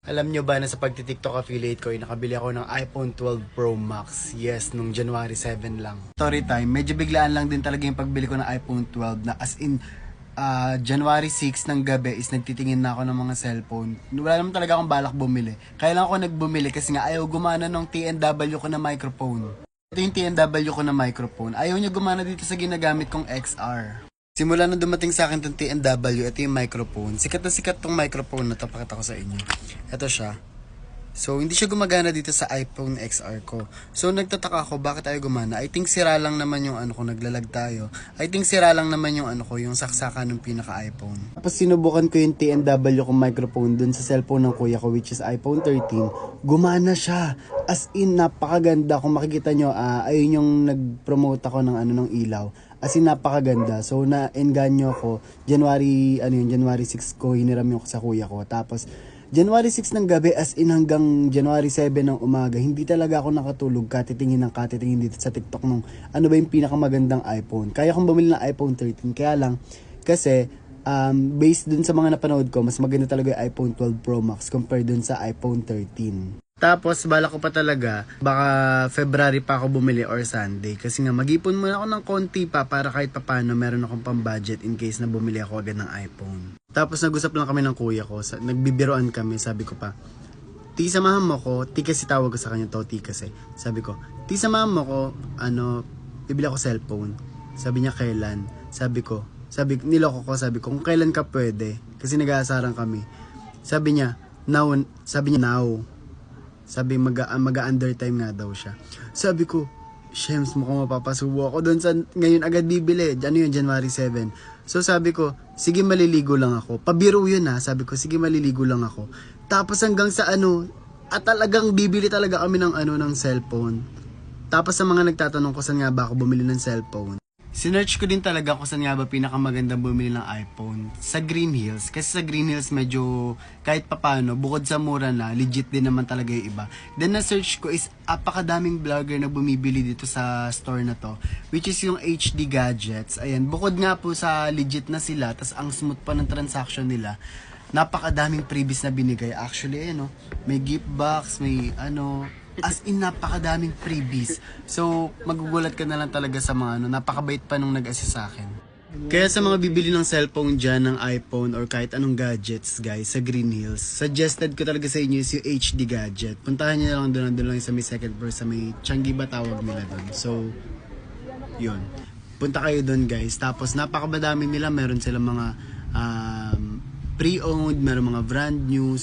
Alam nyo ba na sa pagti-TikTok affiliate ko, nakabili ako ng iPhone 12 Pro Max. Yes, nung January 7 lang. Story time, medyo biglaan lang din talaga yung pagbili ko ng iPhone 12 na as in January 6 ng gabi is nagtitingin na ako ng mga cellphone. Wala naman talaga akong balak bumili. Kaya lang ako nagbumili kasi nga ayaw gumana ng TNW ko na microphone. Ito yung TNW ko na microphone. Ayaw niya gumana dito sa ginagamit kong XR. Simula na dumating sa akin tong TNW, ito yung microphone. Sikat na sikat tong microphone na to, pakita ko sa inyo. Ito siya. So, hindi siya gumagana dito sa iPhone XR ko. So, nagtataka ako, bakit ayaw gumana? I think sira lang naman yung ano ko, naglalag tayo. I think sira lang naman yung ano ko, yung saksakan ng pinaka-iPhone. Tapos sinubukan ko yung TNW kong microphone dun sa cellphone ng kuya ko, which is iPhone 13. Gumana siya. As in, napakaganda. Kung makikita nyo, ayun yung nag-promote ako ng ano, ng ilaw. As in, napakaganda. So, na-enganyo ako. January 6 ko, hiniram yung sa kuya ko. Tapos, January 6 ng gabi, as in hanggang January 7 ng umaga, hindi talaga ako nakatulog, katitingin dito sa TikTok nung ano ba yung pinakamagandang iPhone. Kaya kong bumili ng iPhone 13, kaya lang, kasi, based dun sa mga napanood ko, mas maganda talaga yung iPhone 12 Pro Max compared dun sa iPhone 13. Tapos, bala ko pa talaga, baka February pa ako bumili or Sunday. Kasi nga, mag-ipon muna ako ng konti pa para kahit papano meron akong pang-budget in case na bumili ako agad ng iPhone. Tapos, nag-usap lang kami ng kuya ko. Nagbibiroan kami, sabi ko pa, Ti, samahan mo ko. Ti kasi tawag ko sa kanya to, Ti kasi. Sabi ko, Ti, samahan mo ko, bibili ako cellphone. Sabi niya, kailan? Niloko ko, sabi ko, kung kailan ka pwede. Kasi nag-aasaran kami. Sabi niya, now. Sabi mag-undertime nga daw siya. Sabi ko, Shems, mukhang mapapasubo ako doon sa ngayon agad bibili. Ano yun, January 7. So sabi ko, sige maliligo lang ako. Pabiro yun ha. Sabi ko, sige maliligo lang ako. Tapos hanggang sa talagang bibili talaga kami ng cellphone. Tapos sa mga nagtatanong ko saan nga ba ako bumili ng cellphone. Sinearch ko din talaga kung saan nga ba pinakamagandang bumili ng iPhone. Sa Green Hills. Kasi sa Green Hills medyo kahit papano, bukod sa mura na, legit din naman talaga yung iba. Then na-search ko is apakadaming vlogger na bumibili dito sa store na to. Which is yung HD Gadgets. Ayan, bukod nga po sa legit na sila, tas ang smooth pa ng transaction nila, napakadaming freebies na binigay. Actually, may gift box, may as in napakadaming freebies. So, magugulat ka na lang talaga sa mga napakabait pa nung nag-assist sa akin. Kaya sa mga bibili ng cellphone dyan, ng iPhone or kahit anong gadgets guys, sa Green Hills, suggested ko talaga sa inyo is yung HD Gadget. Puntahan nyo lang doon lang sa may second floor, sa may Changi ba tawag nila doon. So, yun. Punta kayo doon guys. Tapos napakadami nila, meron silang mga pre-owned, meron mga brand new.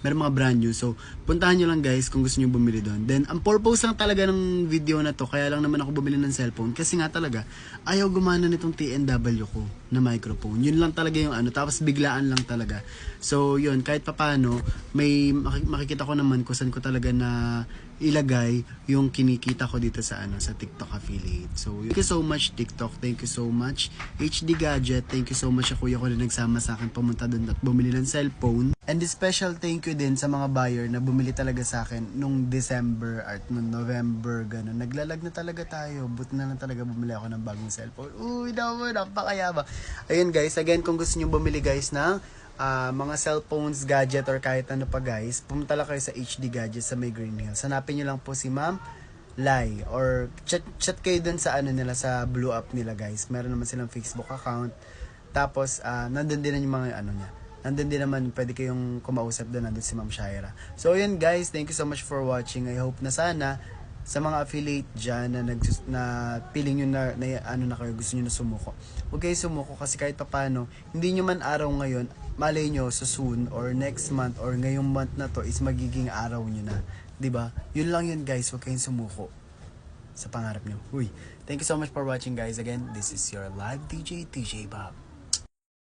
Meron mga brand new. So, puntahan nyo lang guys kung gusto nyo bumili doon. Then, ang purpose lang talaga ng video na to, kaya lang naman ako bumili ng cellphone. Kasi nga talaga, ayaw gumana nitong TNW ko na microphone. Yun lang talaga yung tapos biglaan lang talaga. So, yun, kahit papano, may makikita ko naman kung saan ko talaga na ilagay yung kinikita ko dito sa sa TikTok affiliate. So, thank you so much TikTok. Thank you so much HD Gadget. Thank you so much sa kuya ko na nagsama sa akin pumunta doon at bumili ng cellphone. And special thank you din sa mga buyer na bumili talaga sa akin nung December at nung November, ganun. Naglalag na talaga tayo. Buti na lang talaga bumili ako ng bagong cellphone. Uy, napakayabang. Ayun guys, again, kung gusto nyo bumili guys ng mga cellphones, gadget, or kahit ano pa guys, pumunta lang kayo sa HD Gadget sa may Green Hills. Hanapin nyo lang po si Ma'am Lai, or chat kayo dun sa nila, sa blue app nila guys. Meron naman silang Facebook account. Tapos, nandun din yung mga niya. Nandun din naman, pwede kayong kumausap doon, nandun si Ma'am Shaira. So, yun guys, thank you so much for watching. I hope na sana, sa mga affiliate dyan na feeling nyo na kayo, gusto nyo na sumuko. Huwag kayo sumuko kasi kahit papano, hindi nyo man araw ngayon, malay nyo sa soon or next month or ngayong month na to is magiging araw nyo na. 'Di ba? Yun lang yun guys, huwag kayong sumuko sa pangarap nyo. Uy, thank you so much for watching guys. Again, this is your live DJ, TJ Bob.